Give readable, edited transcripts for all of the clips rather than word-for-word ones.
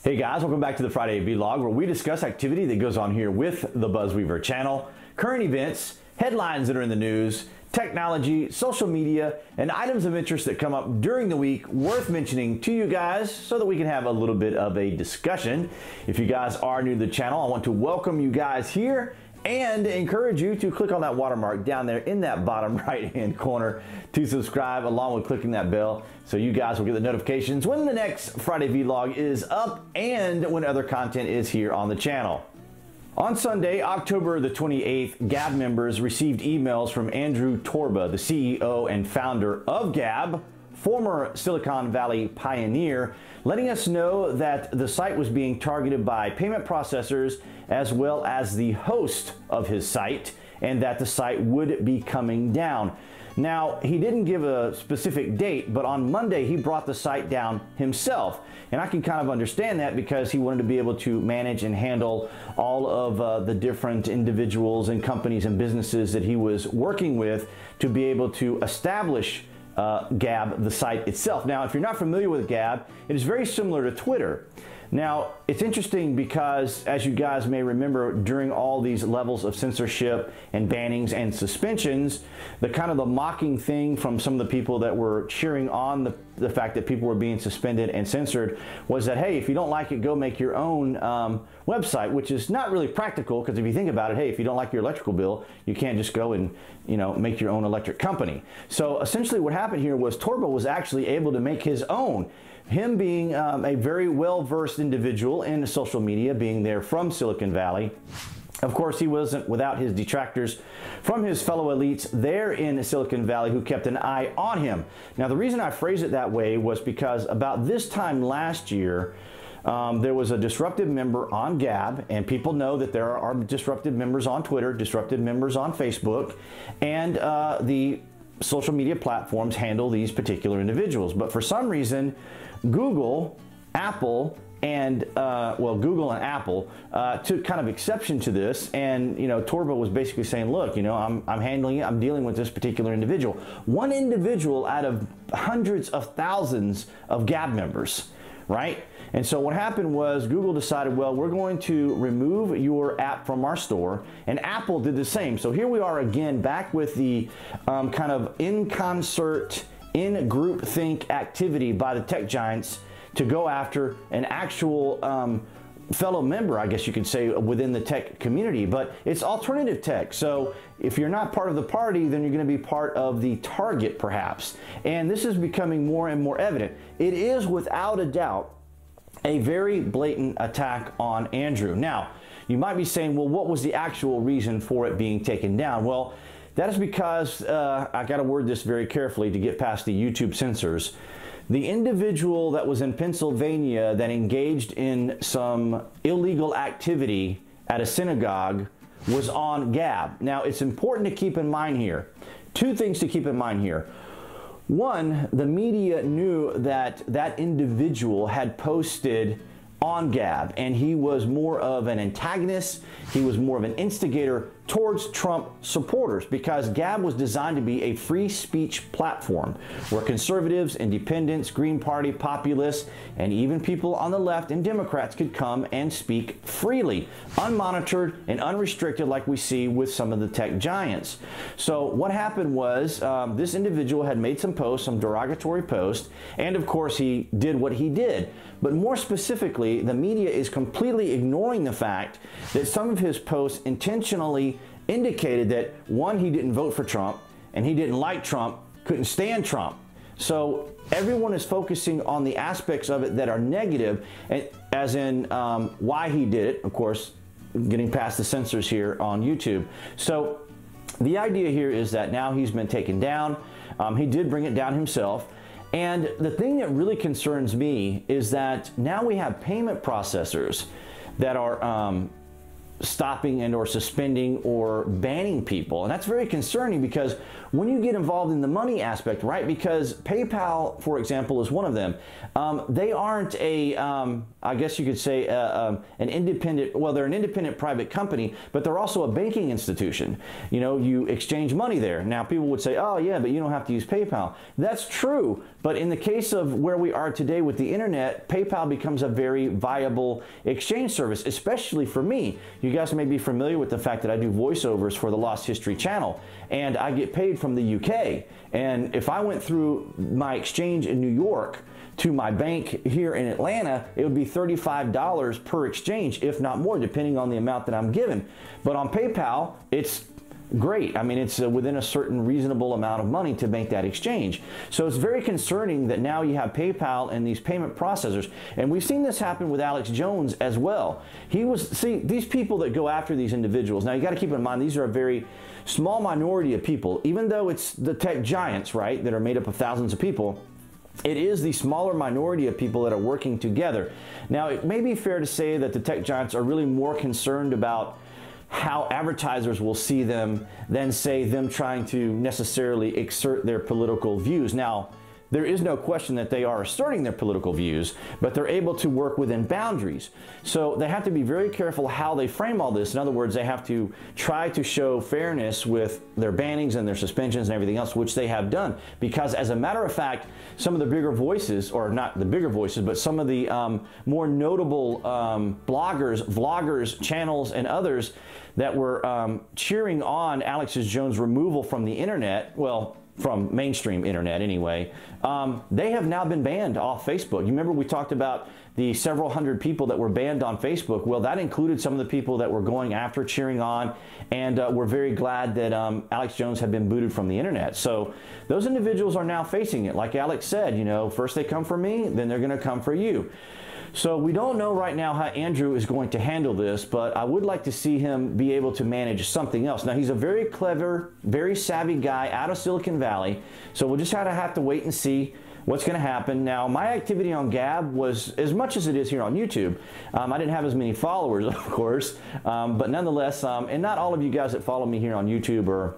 Hey guys, welcome back to the Friday vlog where we discuss activity that goes on here with the BuzWeaver channel, current events, headlines that are in the news, technology, social media, and items of interest that come up during the week worth mentioning to you guys so that we can have a little bit of a discussion. If you guys are new to the channel, I want to welcome you guys here and encourage you to click on that watermark down there in that bottom right hand corner to subscribe, along with clicking that bell so you guys will get the notifications when the next Friday vlog is up and when other content is here on the channel. On Sunday, October the 28th, Gab members received emails from Andrew Torba, the CEO and founder of Gab, former Silicon Valley pioneer, letting us know that the site was being targeted by payment processors as well as the host of his site, and that the site would be coming down. Now, he didn't give a specific date, but on Monday he brought the site down himself. And I can kind of understand that because he wanted to be able to manage and handle all of the different individuals and companies and businesses that he was working with to be able to establish Gab, the site itself. Now, if you're not familiar with Gab, it is very similar to Twitter. Now, it's interesting because, as you guys may remember, during all these levels of censorship and bannings and suspensions, the mocking thing from some of the people that were cheering on the fact that people were being suspended and censored was that, hey, if you don't like it, go make your own website, which is not really practical because if you think about it, hey, if you don't like your electrical bill, you can't just go and, make your own electric company. So essentially what happened here was Torba was actually able to make his own. Him being a very well-versed individual in social media, being there from Silicon Valley. Of course, he wasn't without his detractors from his fellow elites there in Silicon Valley who kept an eye on him. Now, the reason I phrase it that way was because about this time last year, there was a disruptive member on Gab, and people know that there are disruptive members on Twitter, disruptive members on Facebook, and the social media platforms handle these particular individuals. But for some reason, Google, Apple, and Google and Apple took kind of exception to this, and Torba was basically saying, look, I'm handling it, I'm dealing with this particular individual. One individual out of hundreds of thousands of Gab members, right? And so what happened was Google decided, well, we're going to remove your app from our store, and Apple did the same. So here we are again back with the kind of in concert, in group think activity by the tech giants to go after an actual fellow member, I guess you could say, within the tech community. But it's alternative tech. So if you're not part of the party, then you're going to be part of the target, perhaps. And this is becoming more and more evident. It is without a doubt a very blatant attack on Andrew. Now, you might be saying, well, what was the actual reason for it being taken down? Well, that is because, I got to word this very carefully to get past the YouTube censors. The individual that was in Pennsylvania that engaged in some illegal activity at a synagogue was on Gab. Now, it's important to keep in mind here, two things to keep in mind here. One, the media knew that that individual had posted on Gab, and he was more of an antagonist, he was more of an instigator towards Trump supporters, because Gab was designed to be a free speech platform where conservatives, independents, Green Party, populists, and even people on the left and Democrats could come and speak freely, unmonitored and unrestricted, like we see with some of the tech giants. So what happened was this individual had made some posts, some derogatory posts, and of course he did what he did. But more specifically, the media is completely ignoring the fact that some of his posts intentionally indicated that, one, he didn't vote for Trump, and he didn't like Trump, couldn't stand Trump. So everyone is focusing on the aspects of it that are negative, as in why he did it, of course, getting past the censors here on YouTube. So the idea here is that now he's been taken down. He did bring it down himself. And the thing that really concerns me is that now we have payment processors that are stopping and or suspending or banning people. And that's very concerning, because when you get involved in the money aspect, right, because PayPal, for example, is one of them. They aren't a, I guess you could say, an independent, well, they're an independent private company, but they're also a banking institution. You know, you exchange money there. Now, people would say, oh, yeah, but you don't have to use PayPal. That's true. But in the case of where we are today with the internet, PayPal becomes a very viable exchange service, especially for me. You guys may be familiar with the fact that I do voiceovers for the Lost History channel, and I get paid from the UK. And if I went through my exchange in New York to my bank here in Atlanta, it would be $35 per exchange, if not more, depending on the amount that I'm given. But on PayPal, it's great. I mean, it's within a certain reasonable amount of money to make that exchange. So it's very concerning that now you have PayPal and these payment processors. And we've seen this happen with Alex Jones as well. See, these people that go after these individuals, now you got to keep in mind, these are a very small minority of people. Even though it's the tech giants, right, that are made up of thousands of people, it is the smaller minority of people that are working together. Now, it may be fair to say that the tech giants are really more concerned about how advertisers will see them than, say, them trying to necessarily exert their political views. Now, there is no question that they are asserting their political views, but they're able to work within boundaries. So they have to be very careful how they frame all this. In other words, they have to try to show fairness with their bannings and their suspensions and everything else, which they have done. Because as a matter of fact, some of the bigger voices, or not the bigger voices, but some of the more notable bloggers, vloggers, channels, and others that were cheering on Alex Jones' removal from the internet, well, from mainstream internet anyway, they have now been banned off Facebook. You remember we talked about the several hundred people that were banned on Facebook? Well, that included some of the people that were going after, cheering on, and we're very glad that Alex Jones had been booted from the internet. So those individuals are now facing it. Like Alex said, you know, first they come for me, then they're going to come for you. So we don't know right now how Andrew is going to handle this, but I would like to see him be able to manage something else. Now, he's a very clever, very savvy guy out of Silicon Valley, so we'll just have to wait and see what's going to happen. Now, my activity on Gab was as much as it is here on YouTube. I didn't have as many followers, of course, but nonetheless, and not all of you guys that follow me here on YouTube or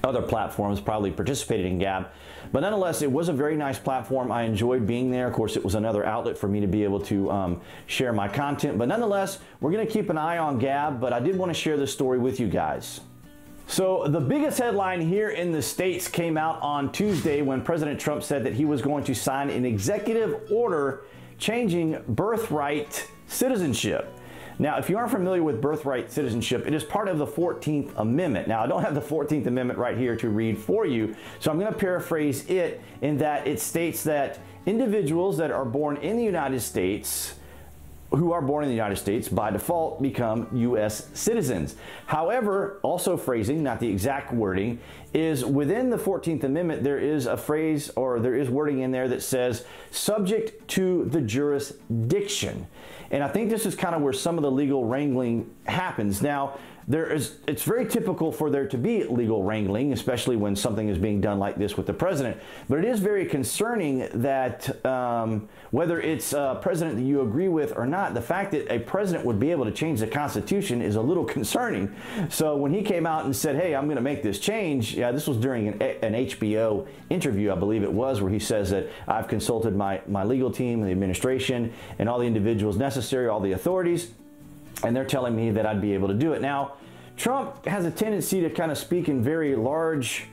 other platforms probably participated in Gab. But nonetheless, it was a very nice platform. I enjoyed being there. Of course, it was another outlet for me to be able to share my content. But nonetheless, we're going to keep an eye on Gab, but I did want to share this story with you guys. So the biggest headline here in the States came out on Tuesday when President Trump said that he was going to sign an executive order changing birthright citizenship. Now, if you aren't familiar with birthright citizenship, it is part of the 14th Amendment. Now, I don't have the 14th Amendment right here to read for you, so I'm going to paraphrase it in that it states that individuals that are born in the United States, who are born in the United States, by default become U.S. citizens. However, also phrasing, not the exact wording, is within the 14th Amendment, there is a phrase, or there is wording in there that says, subject to the jurisdiction. And I think this is kind of where some of the legal wrangling happens. Now, it's very typical for there to be legal wrangling, especially when something is being done like this with the president. But it is very concerning that whether it's a president that you agree with or not, the fact that a president would be able to change the Constitution is a little concerning. So when he came out and said, hey, I'm going to make this change, yeah, this was during an HBO interview, I believe it was, where he says that I've consulted my legal team and the administration and all the individuals necessary, all the authorities, and they're telling me that I'd be able to do it. Now, Trump has a tendency to kind of speak in very large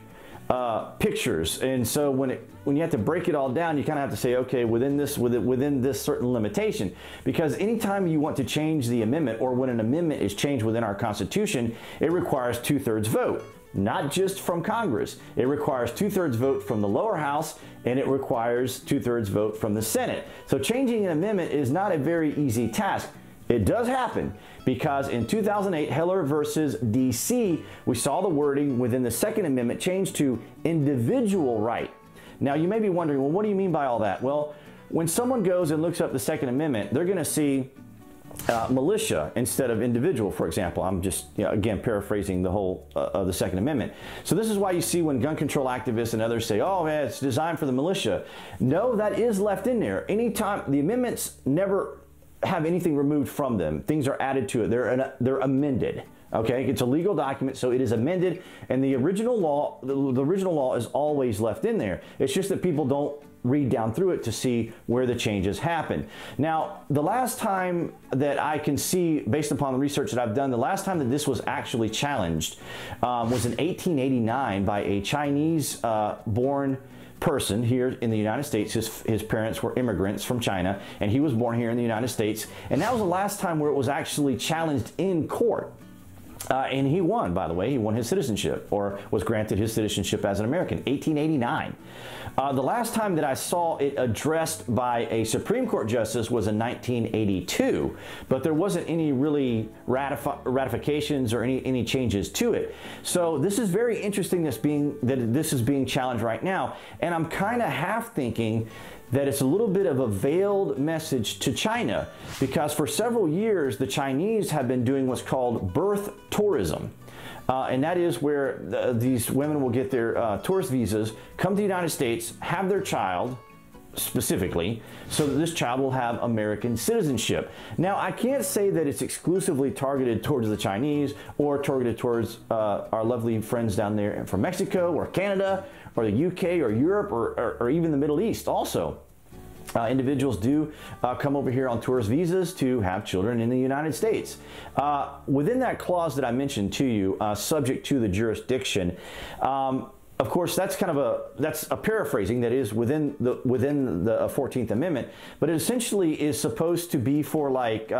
pictures, and so when you have to break it all down, you kind of have to say, okay, within this certain limitation, because anytime you want to change the amendment, or when an amendment is changed within our Constitution, it requires 2/3 vote. Not just from Congress. It requires 2/3 vote from the lower house, and it requires 2/3 vote from the Senate. So changing an amendment is not a very easy task. It does happen because in 2008, Heller versus DC, we saw the wording within the Second Amendment change to individual right. Now, you may be wondering, well, what do you mean by all that? Well, when someone goes and looks up the Second Amendment, they're going to see militia instead of individual, for example. I'm just, again, paraphrasing the whole of the Second Amendment. So this is why you see when gun control activists and others say, oh, man, it's designed for the militia. No, that is left in there. Anytime, the amendments never have anything removed from them. Things are added to it. They're amended. Okay, it's a legal document, so it is amended, and the original law is always left in there. It's just that people don't read down through it to see where the changes happen. Now, the last time that I can see, based upon the research that I've done, the last time that this was actually challenged was in 1889 by a Chinese born person here in the United States. His parents were immigrants from China, and he was born here in the United States, and that was the last time where it was actually challenged in court. And he won, by the way. He won his citizenship, or was granted his citizenship as an American, 1889. The last time that I saw it addressed by a Supreme Court justice was in 1982, but there wasn't any really ratifications or any changes to it. So this is very interesting, that this is being challenged right now, and I'm kind of half thinking that it's a little bit of a veiled message to China, because for several years the Chinese have been doing what's called birth tourism. And that is where these women will get their tourist visas, come to the United States, have their child specifically, so that this child will have American citizenship. Now, I can't say that it's exclusively targeted towards the Chinese or targeted towards our lovely friends down there from Mexico or Canada or the UK or Europe or even the Middle East also. Individuals do come over here on tourist visas to have children in the United States. Within that clause that I mentioned to you, subject to the jurisdiction, of course, that's a paraphrasing that is within the 14th Amendment, but it essentially is supposed to be for, like,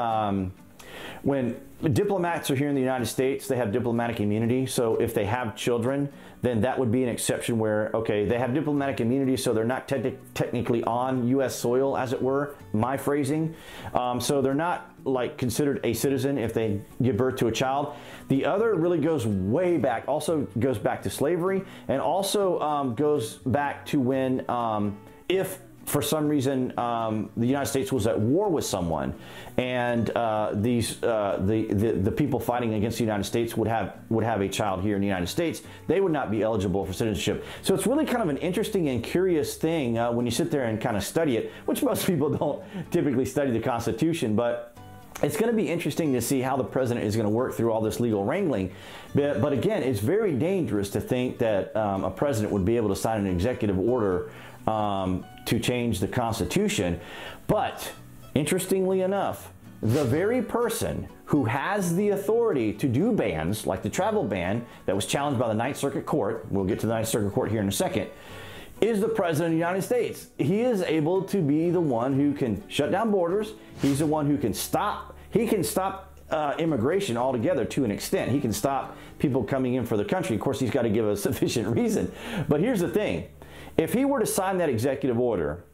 when diplomats are here in the United States, they have diplomatic immunity. So if they have children, then that would be an exception where, okay, they have diplomatic immunity, so they're not technically on U.S. soil, as it were, my phrasing. So they're not, like, considered a citizen if they give birth to a child. The other really goes way back, also goes back to slavery, and also goes back to when, if for some reason the United States was at war with someone, and the people fighting against the United States would have a child here in the United States, they would not be eligible for citizenship. So it's really kind of an interesting and curious thing when you sit there and kind of study it, which most people don't typically study the Constitution, but it's going to be interesting to see how the president is going to work through all this legal wrangling. But again, it's very dangerous to think that a president would be able to sign an executive order to change the Constitution. But interestingly enough, the very person who has the authority to do bans, like the travel ban that was challenged by the Ninth Circuit Court, we'll get to the Ninth Circuit Court here in a second, is the President of the United States. He is able to be the one who can shut down borders. He's the one who can stop. He can stop immigration altogether to an extent. He can stop people coming in for the country. Of course, he's got to give a sufficient reason. But here's the thing. If he were to sign that executive order,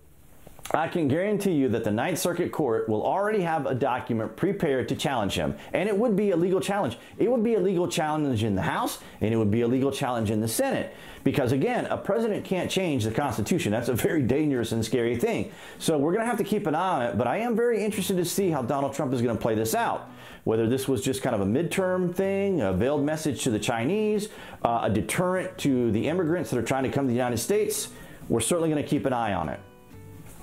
I can guarantee you that the Ninth Circuit Court will already have a document prepared to challenge him. And it would be a legal challenge. It would be a legal challenge in the House, and it would be a legal challenge in the Senate. Because again, a president can't change the Constitution. That's a very dangerous and scary thing. So we're going to have to keep an eye on it. But I am very interested to see how Donald Trump is going to play this out. Whether this was just kind of a midterm thing, a veiled message to the Chinese, a deterrent to the immigrants that are trying to come to the United States, we're certainly going to keep an eye on it.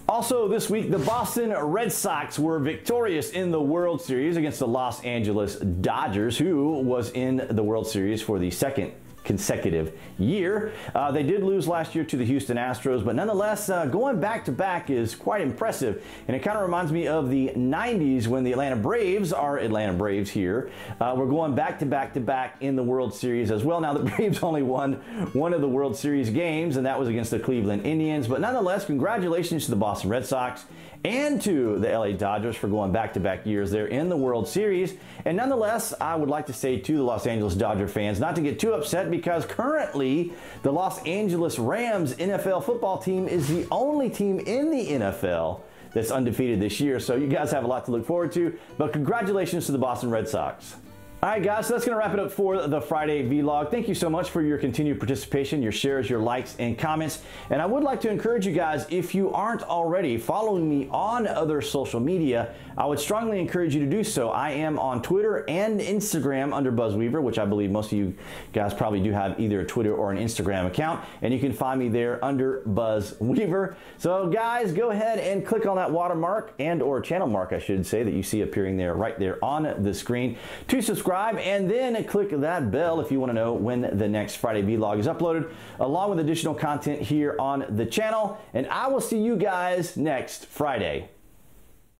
Also this week, the Boston Red Sox were victorious in the World Series against the Los Angeles Dodgers, who was in the World Series for the second consecutive year. They did lose last year to the Houston Astros, but nonetheless, going back-to-back is quite impressive, and it kind of reminds me of the 90s when the Atlanta Braves, our Atlanta Braves here, were going back-to-back in the World Series as well. Now, the Braves only won one of the World Series games, and that was against the Cleveland Indians, but nonetheless, congratulations to the Boston Red Sox and to the LA Dodgers for going back-to-back years there in the World Series. And nonetheless, I would like to say to the Los Angeles Dodger fans not to get too upset, because currently the Los Angeles Rams NFL football team is the only team in the NFL that's undefeated this year. So you guys have a lot to look forward to, but congratulations to the Boston Red Sox. All right, guys, so that's going to wrap it up for the Friday vlog. Thank you so much for your continued participation, your shares, your likes, and comments. And I would like to encourage you guys, if you aren't already following me on other social media, I would strongly encourage you to do so. I am on Twitter and Instagram under BuzWeaver, which I believe most of you guys probably do have either a Twitter or an Instagram account. And you can find me there under BuzWeaver. So guys, go ahead and click on that watermark or channel mark, I should say, that you see appearing there right there on the screen to subscribe, and then click that bell if you want to know when the next Friday vlog is uploaded, along with additional content here on the channel. And I will see you guys next Friday.